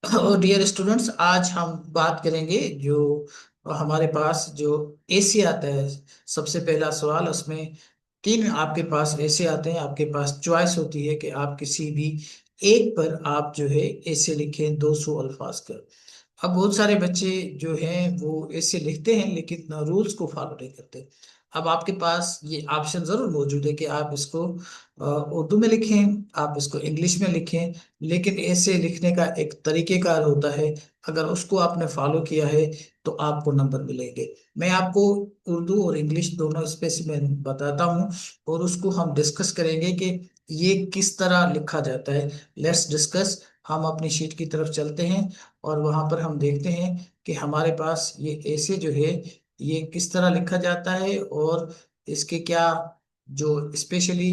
और dear students, आज हम बात करेंगे जो हमारे पास जो एसे आता है। सबसे पहला सवाल उसमें तीन आपके पास ऐसे आते हैं, आपके पास चॉइस होती है कि आप किसी भी एक पर आप जो है ऐसे लिखें 200 अल्फाज का। अब बहुत सारे बच्चे जो हैं वो ऐसे लिखते हैं लेकिन रूल्स को फॉलो नहीं करते। अब आपके पास ये ऑप्शन जरूर मौजूद है कि आप इसको उर्दू में लिखें, आप इसको इंग्लिश में लिखें, लेकिन ऐसे लिखने का एक तरीकेकार होता है। अगर उसको आपने फॉलो किया है तो आपको नंबर मिलेंगे। मैं आपको उर्दू और इंग्लिश दोनों स्पेसिफिक बताता हूँ और उसको हम डिस्कस करेंगे कि ये किस तरह लिखा जाता है। Let's discuss. हम अपनी शीट की तरफ चलते हैं और वहां पर हम देखते हैं कि हमारे पास ये ऐसे जो है ये किस तरह लिखा जाता है और इसके क्या जो स्पेशली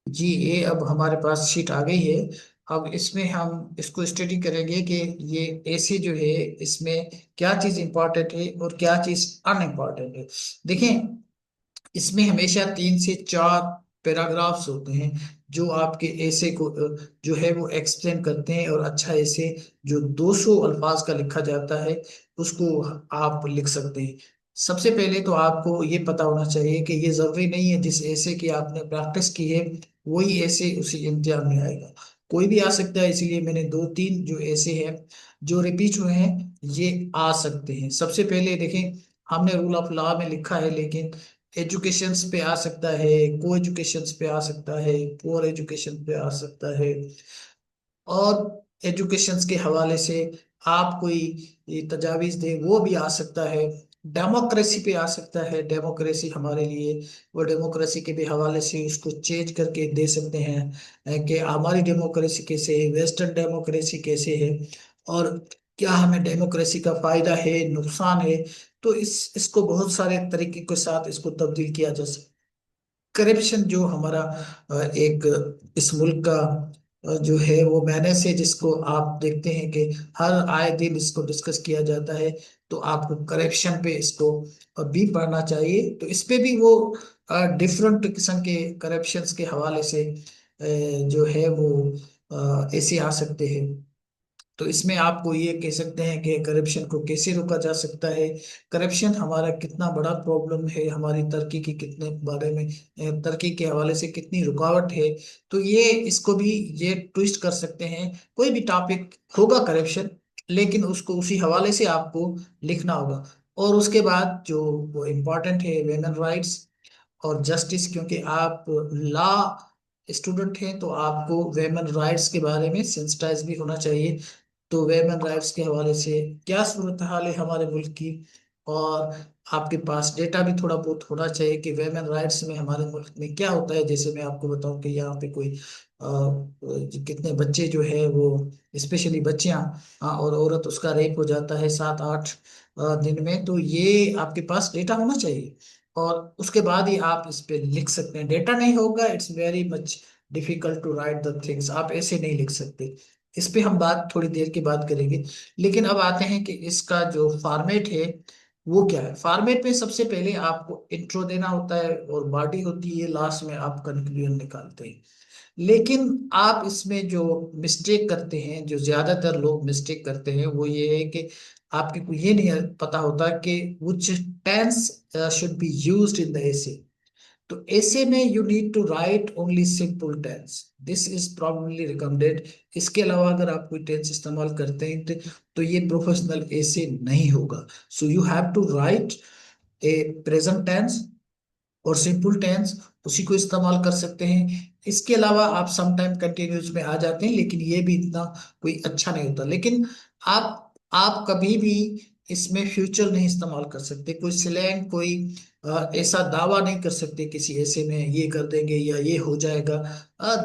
जी ये अब हमारे पास शीट आ गई है। अब इसमें हम इसको स्टडी करेंगे कि ये ऐसे जो है इसमें क्या चीज इंपॉर्टेंट है और क्या चीज अनइम्पॉर्टेंट है। देखें, इसमें हमेशा 3 से 4 पैराग्राफ्स होते हैं जो आपके ऐसे को जो है वो एक्सप्लेन करते हैं। और अच्छा ऐसे जो 200 अल्फाज का लिखा जाता है उसको आप लिख सकते हैं। सबसे पहले तो आपको ये पता होना चाहिए कि ये जरूरी नहीं है जिस ऐसे की आपने प्रैक्टिस की है वही ऐसे उसी इम्तिहान में आएगा। कोई भी आ सकता है, इसलिए मैंने दो तीन जो ऐसे हैं जो रिपीट हुए हैं ये आ सकते हैं। सबसे पहले देखें, हमने रूल ऑफ लॉ में लिखा है लेकिन एजुकेशंस पे आ सकता है, को एजुकेशंस पे आ सकता है, पुअर एजुकेशन पे आ सकता है। और एजुकेशंस के हवाले से आप कोई ये तजावीज दे वो भी आ सकता है। डेमोक्रेसी पे आ सकता है, डेमोक्रेसी हमारे लिए वो डेमोक्रेसी के भी हवाले से उसको चेंज करके दे सकते हैं कि हमारी डेमोक्रेसी कैसे है, वेस्टर्न डेमोक्रेसी कैसे है और क्या हमें डेमोक्रेसी का फायदा है, नुकसान है। तो इसको बहुत सारे तरीके के साथ इसको तब्दील किया जा सकता। करप्शन जो हमारा एक इस मुल्क का जो है वो मैनेज है जिसको आप देखते हैं कि हर आए दिन इसको डिस्कस किया जाता है। तो आपको करप्शन पे इसको भी पढ़ना चाहिए। तो इस पे भी वो डिफरेंट किस्म के करप्शंस के हवाले से जो है वो ऐसे आ सकते हैं। तो इसमें आपको ये कह सकते हैं कि करप्शन को कैसे रोका जा सकता है, करप्शन हमारा कितना बड़ा प्रॉब्लम है, हमारी तरक्की की कितने बारे में तरक्की के हवाले से कितनी रुकावट है। तो ये इसको भी ये ट्विस्ट कर सकते हैं। कोई भी टॉपिक होगा करप्शन, लेकिन उसको उसी हवाले से आपको लिखना होगा। और उसके बाद जो वो इम्पोर्टेंट है वेमेन राइट्स और जस्टिस, क्योंकि आप लॉ स्टूडेंट हैं तो आपको वेमेन राइट्स के बारे में सेंसिटाइज भी होना चाहिए। तो वेमेन राइट्स के हवाले से क्या सूरत हाल है हमारे मुल्क की, और आपके पास डेटा भी थोड़ा बहुत होना चाहिए कि वेमेन राइट्स में हमारे मुल्क में क्या होता है। जैसे मैं आपको बताऊं कि यहाँ पे कोई कितने बच्चे जो है वो स्पेशली बच्चियां और औरत उसका रेप हो जाता है 7-8 दिन में। तो ये आपके पास डेटा होना चाहिए और उसके बाद ही आप इस पे लिख सकते हैं। डेटा नहीं होगा it's very much difficult to write the things, आप ऐसे नहीं लिख सकते। इस पे हम बात थोड़ी देर के बाद करेंगे। लेकिन अब आते हैं कि इसका जो फॉर्मेट है वो क्या है। फॉर्मेट में सबसे पहले आपको इंट्रो देना होता है और बॉडी होती है, लास्ट में आप कंक्लूजन निकालते हैं। लेकिन आप इसमें जो मिस्टेक करते हैं, जो ज्यादातर लोग मिस्टेक करते हैं वो ये है कि आपके को ये नहीं पता होता कि which tense should be used in the essay। तो ऐसे में you need to write only simple tense, this is probably recommended. इसके अलावा अगर आप कोई टेंस इस्तेमाल करते हैं तो ये प्रोफेशनल ऐसे नहीं होगा। So you have to write a present tense और सिंपल टेंस, उसी को इस्तेमाल कर सकते हैं। इसके अलावा आप सम टाइम कंटिन्यूस में आ जाते हैं लेकिन ये भी इतना कोई अच्छा नहीं होता। लेकिन आप कभी भी इसमें फ्यूचर नहीं इस्तेमाल कर सकते, कोई स्लैंग कोई ऐसा दावा नहीं कर सकते किसी ऐसे में ये कर देंगे या ये हो जाएगा।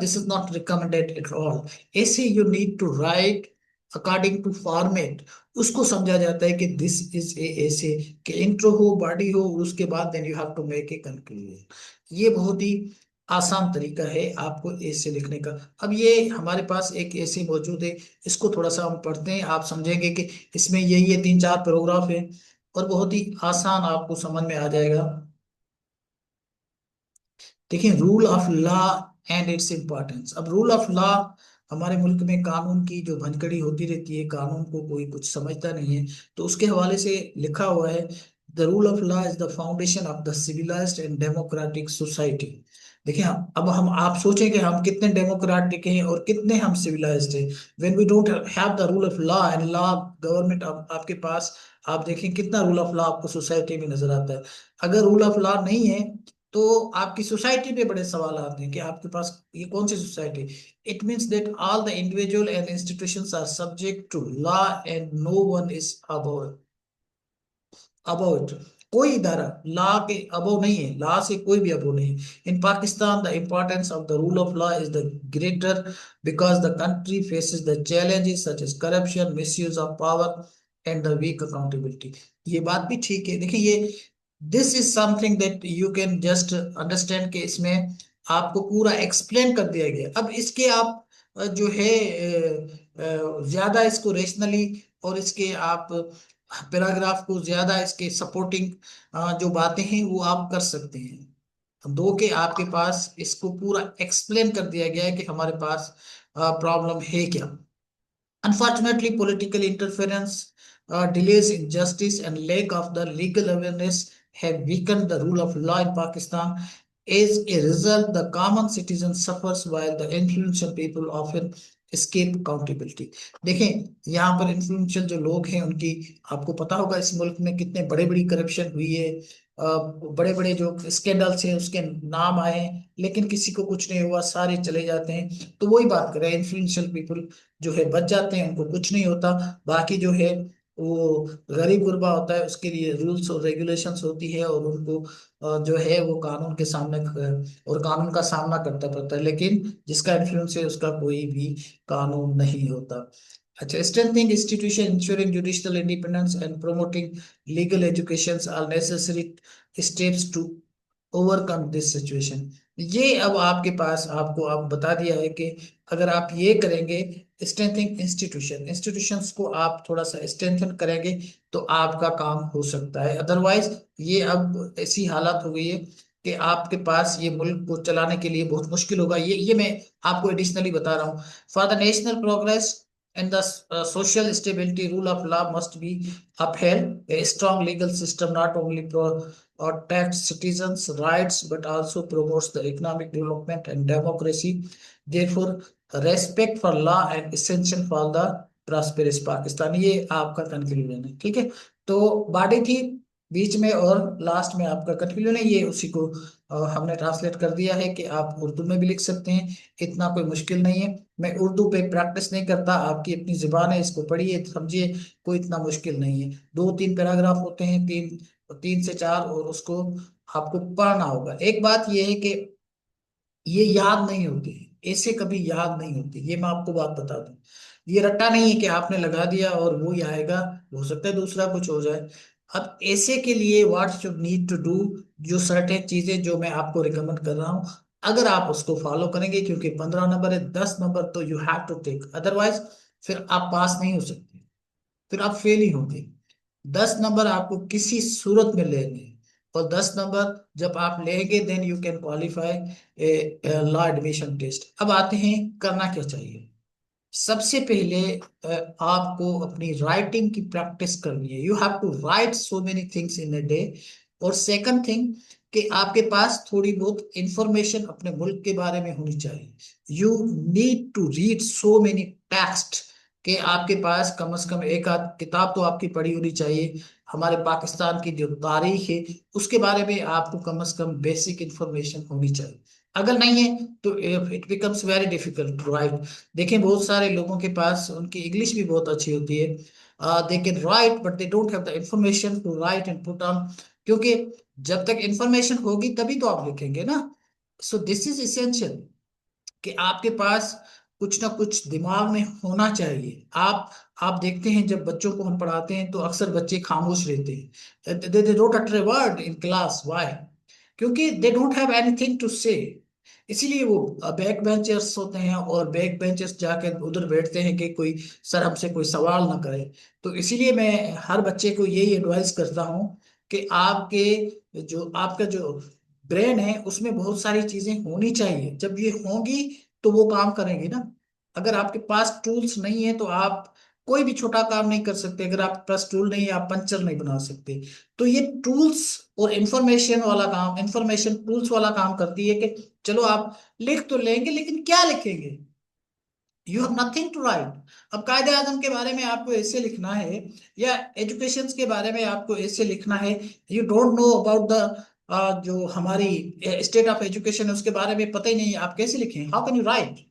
This is not recommended at all. ऐसे you need to write according to format. उसको समझा जाता है कि दिस इज ए ऐसे कि इंट्रो हो बॉडी हो और उसके बाद then you have to make a conclusion. ये बहुत ही आसान तरीका है आपको ऐसे लिखने का। अब ये हमारे पास एक ऐसे मौजूद है, इसको थोड़ा सा हम पढ़ते हैं, आप समझेंगे कि इसमें ये 3-4 पैराग्राफ है और बहुत ही आसान आपको समझ में आ जाएगा। देखिए, rule of law and its importance. अब रूल ऑफ लॉ हमारे मुल्क में कानून की जो भनकड़ी होती रहती है, कानून को कोई कुछ समझता नहीं है। तो उसके हवाले से लिखा हुआ है, the rule of law is the foundation of the civilised and democratic society. देखिए, अब हम आप सोचें कि हम कितने डेमोक्रेटिक हैं और कितने हम सिविलाइज्ड हैं। When we don't have the rule of law and law government आपके पास, आप देखें कितना रूल ऑफ लॉ आपको सोसाइटी में नजर आता है। अगर रूल ऑफ लॉ नहीं है तो आपकी सोसाइटी पे बड़े सवाल आते हैं कि आपके पास ये कौन सी society. It means that all the individual and institutions are subject to law and no one is above it. कोई इदारा लॉ के अबव नहीं है, लॉ से कोई भी अबव नहीं है। In Pakistan the importance of the rule of law is the greater because the country faces the challenges such as corruption, misuse of power and the weak accountability. ये बात भी ठीक है। देखिए, ये this is something that you can just understand के इसमें आपको पूरा एक्सप्लेन कर दिया गया। अब इसके आप जो है ज्यादा इसको रेशनली और इसके आप पैराग्राफ को ज्यादा इसके सपोर्टिंग जो बातें हैं वो आप कर सकते हैं। दो के आपके पास इसको पूरा एक्सप्लेन कर दिया गया है कि हमारे पास प्रॉब्लम है क्या। Unfortunately, political interference, delays in justice, and lack of the legal awareness have weakened the rule of law in Pakistan. As a result, the common citizen suffers while the influential people often escape accountability. देखें, यहाँ पर influential जो लोग हैं उनकी, आपको पता होगा इस मुल्क में कितने बड़े बड़ी करप्शन हुई है, बड़े बड़े जो स्कैंडल्स हैं उसके नाम आए हैं, लेकिन किसी को कुछ नहीं हुआ, सारे चले जाते हैं। तो वही बात कर रहे हैं, इन्फ्लुएंशियल पीपल जो है बच जाते हैं, उनको कुछ नहीं होता। बाकी जो है वो गरीब गुरबा होता है, उसके लिए रूल्स और रेगुलेशंस होती है और उनको जो है वो कानून के सामने और कानून का सामना करता पड़ता है। लेकिन जिसका इन्फ्लुएंस है उसका कोई भी कानून नहीं होता। अच्छा, strengthening institution, ensuring judicial independence and promoting legal educations are necessary steps to overcome this situation. ये अब आपके पास, आपको अब बता दिया है कि अगर आप ये करेंगे, स्ट्रेंथिंग इंस्टीट्यूशंस को आप थोड़ा सा स्ट्रेंथन करेंगे तो आपका काम हो सकता है। अदरवाइज ये अब ऐसी हालत हो गई है कि आपके पास ये मुल्क को चलाने के लिए बहुत मुश्किल होगा। ये मैं आपको एडिशनली बता रहा हूँ। For the national progress and the social stability, rule of law must be upheld. A strong legal system not only protects citizens' rights but also promotes the economic development and democracy. Therefore, respect for law and essential for the prosperous Pakistan. ये आपका conclusion है, ठीक है। तो बाडी थी बीच में और last में आपका कंक्लूजन है, ये उसी को हमने ट्रांसलेट कर दिया है कि आप उर्दू में भी लिख सकते हैं, इतना कोई मुश्किल नहीं है। मैं उर्दू पे प्रैक्टिस नहीं करता, आपकी अपनी जुबान है, इसको पढ़िए समझिए, कोई इतना मुश्किल नहीं है। दो तीन पैराग्राफ होते हैं, तीन तीन से चार, और उसको आपको पढ़ना होगा। एक बात यह है कि ये याद नहीं होती, ऐसे कभी याद नहीं होती, ये मैं आपको बात बता दूं। ये रट्टा नहीं है कि आपने लगा दिया और वो ही आएगा, हो सकता है दूसरा कुछ हो जाए। अब ऐसे के लिए what you need to do, जो सर्टेन चीजें जो मैं आपको रिकमेंड कर रहा हूं, अगर आप उसको फॉलो करेंगे, क्योंकि 15 नंबर है, 10 नंबर तो you have to take, otherwise फिर आप पास नहीं हो सकते, फिर आप फेल ही होंगे। 10 नंबर आपको किसी सूरत में लेने हैं, और 10 नंबर जब आप लेंगे then you can qualify law admission test. अब आते हैं करना क्या चाहिए। सबसे पहले आपको अपनी राइटिंग की प्रैक्टिस करनी है। You have to write so many things in a day. और सेकंड थिंग कि आपके पास थोड़ी बहुत इंफॉर्मेशन अपने मुल्क के बारे में होनी चाहिए। You need to read so many texts, कि आपके पास कम से कम एक आध किताब तो आपकी पढ़ी होनी चाहिए। हमारे पाकिस्तान की जो तारीख है उसके बारे में आपको कम से कम बेसिक इंफॉर्मेशन होनी चाहिए। अगर नहीं है तो it becomes very difficult to write. देखें, बहुत सारे लोगों के पास उनकी इंग्लिश भी बहुत अच्छी होती है, they can write but they don't have the information to write and put on. क्योंकि जब तक इंफॉर्मेशन होगी तभी तो आप लिखेंगे ना। सो दिस इज इसेंशियल कि आपके पास कुछ ना कुछ दिमाग में होना चाहिए। आप देखते हैं जब बच्चों को हम पढ़ाते हैं तो अक्सर बच्चे खामोश रहते हैं, they don't utter a word in class. Why? क्योंकि they don't have anything to say. इसीलिए वो बैक बेंचर्स होते हैं, और बैक बेंचर्स जाके उधर बैठते हैं कि कोई सर हमसे कोई सवाल ना करे। तो इसीलिए मैं हर बच्चे को यही एडवाइस करता हूँ कि आपका जो ब्रेन है उसमें बहुत सारी चीजें होनी चाहिए। जब ये होंगी तो वो काम करेंगी ना। अगर आपके पास टूल्स नहीं है तो आप कोई भी छोटा काम नहीं कर सकते। अगर आपके पास टूल नहीं है, आप पंचर नहीं बना सकते। तो ये टूल्स और इंफॉर्मेशन वाला काम, इंफॉर्मेशन टूल्स वाला काम करती है कि चलो आप लिख तो लेंगे, लेकिन क्या लिखेंगे? You have nothing to write. अब कायदे आजम के बारे में आपको ऐसे लिखना है, या एजुकेशन के बारे में आपको ऐसे लिखना है, you don't know about the जो हमारी स्टेट ऑफ एजुकेशन है उसके बारे में पता ही नहीं है, आप कैसे लिखें? How can you right?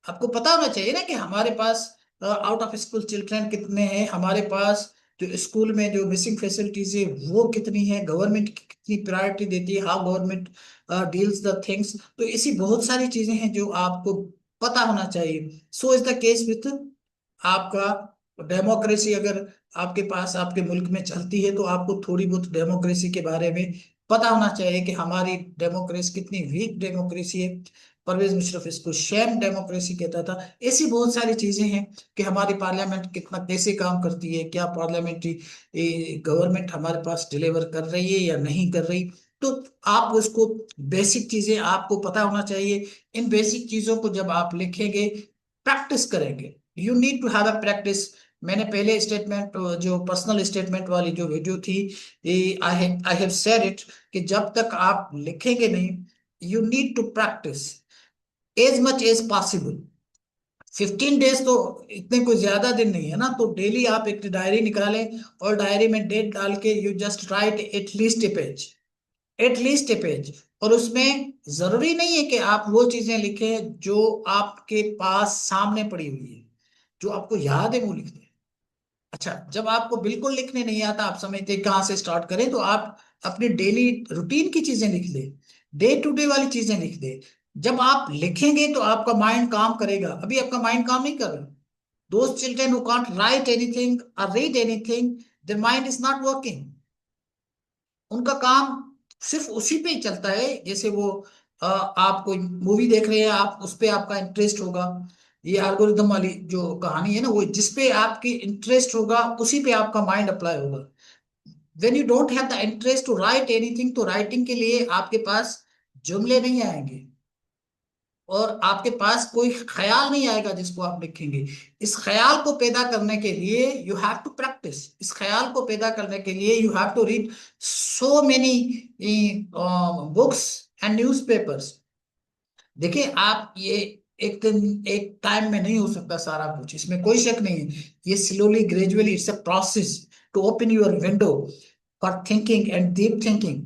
आपको पता होना चाहिए ना कि हमारे pass out of school children कितने हैं, हमारे पास जो स्कूल में जो मिसिंग फैसिलिटीज है वो कितनी है, गवर्नमेंट कितनी प्रायोरिटी देती है, how government deals the things. तो ऐसी बहुत सारी चीजें हैं जो आपको पता होना चाहिए। So is the case with आपका डेमोक्रेसी। अगर आपके पास आपके मुल्क में चलती है तो आपको थोड़ी बहुत डेमोक्रेसी के बारे में पता होना चाहिए कि हमारी डेमोक्रेसी कितनी वीक डेमोक्रेसी है। परवेज मुशर्रफ इसको शैम डेमोक्रेसी कहता था। ऐसी बहुत सारी चीजें हैं कि हमारी पार्लियामेंट कितना कैसे काम करती है, क्या पार्लियामेंट्री गवर्नमेंट हमारे पास डिलीवर कर रही है या नहीं कर रही। तो आप उसको बेसिक चीजें आपको पता होना चाहिए। इन बेसिक चीजों को जब आप लिखेंगे, प्रैक्टिस करेंगे, you need to have a practice. मैंने पहले स्टेटमेंट, जो पर्सनल स्टेटमेंट वाली जो वीडियो थी, आई हैव सेड इट, कि जब तक आप लिखेंगे नहीं, you need to practise as much as possible. 15 days तो इतने कोई ज्यादा दिन नहीं है ना, तो डेली आप एक डायरी निकालें और डायरी में डेट डाल के you just right at least A page, at least A page. और उसमें जरूरी नहीं है कि आप वो चीजें लिखें जो आपके पास सामने पड़ी हुई है, जो आपको याद है वो लिख दें। अच्छा, जब आपको बिल्कुल लिखने नहीं आता, आप समझते कहाँ से स्टार्ट करें, तो आप अपनी डेली रूटीन की चीजें लिख ले, डे टू डे वाली चीजें लिख दे। जब आप लिखेंगे तो आपका माइंड काम करेगा। अभी आपका माइंड काम नहीं कर रहा। Those children who can't write anything और read anything, their mind is not working. उनका काम सिर्फ उसी पे ही चलता है, जैसे वो आप कोई मूवी देख रहे हैं, आप उस पे आपका इंटरेस्ट होगा। ये एल्गोरिदम वाली जो कहानी है ना, वो जिस पे आपकी इंटरेस्ट होगा उसी पे आपका माइंड अप्लाई होगा। When you don't have the interest to write anything, तो राइटिंग के लिए आपके पास जुमले नहीं आएंगे, और आपके पास कोई ख्याल नहीं आएगा जिसको आप लिखेंगे। इस ख्याल को पैदा करने के लिए यू हैव टू प्रैक्टिस। इस ख्याल को पैदा करने के लिए you have to read so many books and newspapers. देखिए, आप ये एक दिन एक टाइम में नहीं हो सकता सारा कुछ, इसमें कोई शक नहीं है। ये slowly gradually it's a process to open your window for thinking and deep thinking.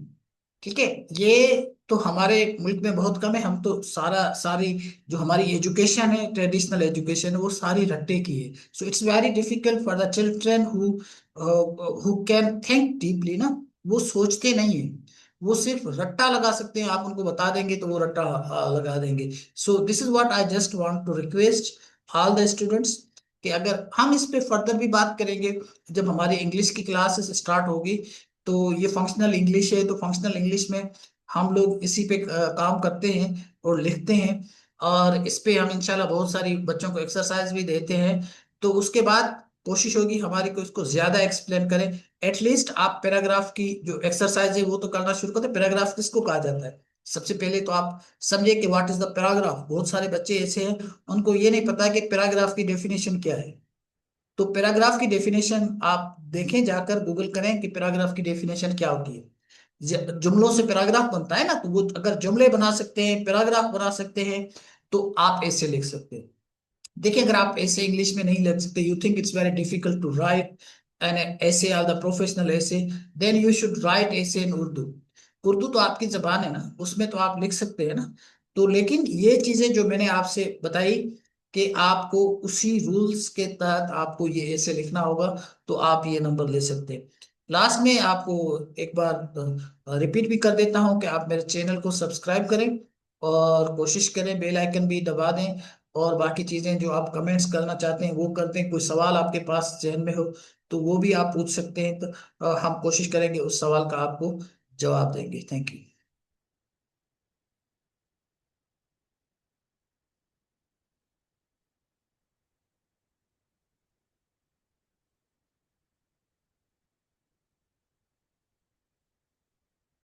ठीक है, ये तो हमारे मुल्क में बहुत कम है। हम तो सारी जो हमारी एजुकेशन है, ट्रेडिशनल एजुकेशन है, वो सारी रट्टे की है। So it's very difficult for the children who can think deeply ना। वो सोचते नहीं है, वो सिर्फ रट्टा लगा सकते हैं। आप उनको बता देंगे तो वो रट्टा लगा देंगे। So this is what I just want to request all the students, कि अगर हम इस पे फर्दर भी बात करेंगे जब हमारी इंग्लिश की क्लासेस स्टार्ट होगी। तो ये फंक्शनल इंग्लिश है, तो फंक्शनल इंग्लिश में हम लोग इसी पे काम करते हैं और लिखते हैं। और इस पे हम इंशाल्लाह बहुत सारी बच्चों को एक्सरसाइज भी देते हैं। तो उसके बाद कोशिश होगी हमारी को इसको ज्यादा एक्सप्लेन करें। एटलीस्ट आप पैराग्राफ की जो एक्सरसाइज है वो तो करना शुरू करें। पैराग्राफ किसको कहा जाता है? सबसे पहले तो आप समझिए कि व्हाट इज द पैराग्राफ। बहुत सारे बच्चे ऐसे हैं उनको ये नहीं पता कि पैराग्राफ की डेफिनेशन क्या है। तो पैराग्राफ की डेफिनेशन आप देखें, जाकर गूगल करें कि पैराग्राफ की डेफिनेशन क्या होती है। जुमलों से पैराग्राफ बनता है ना, तो वो अगर जुमले बना सकते हैं, पैराग्राफ बना सकते हैं, तो आप ऐसे लिख सकते हैं। देखिए, अगर आप ऐसे इंग्लिश में नहीं लिख सकते, you think it's very difficult to write an essay or the professional essay, then you should write essay in Urdu. Urdu तो आपकी जबान है ना, उसमें तो आप लिख सकते हैं ना। तो लेकिन ये चीजें जो मैंने आपसे बताई कि आपको उसी रूल्स के तहत आपको ये ऐसे लिखना होगा, तो आप ये नंबर ले सकते हैं। लास्ट में आपको एक बार रिपीट भी कर देता हूं कि आप मेरे चैनल को सब्सक्राइब करें और कोशिश करें बेल आइकन भी दबा दें। और बाकी चीजें जो आप कमेंट्स करना चाहते हैं वो करते हैं। कोई सवाल आपके पास जहन में हो तो वो भी आप पूछ सकते हैं। तो हम कोशिश करेंगे उस सवाल का आपको जवाब देंगे। Thank you.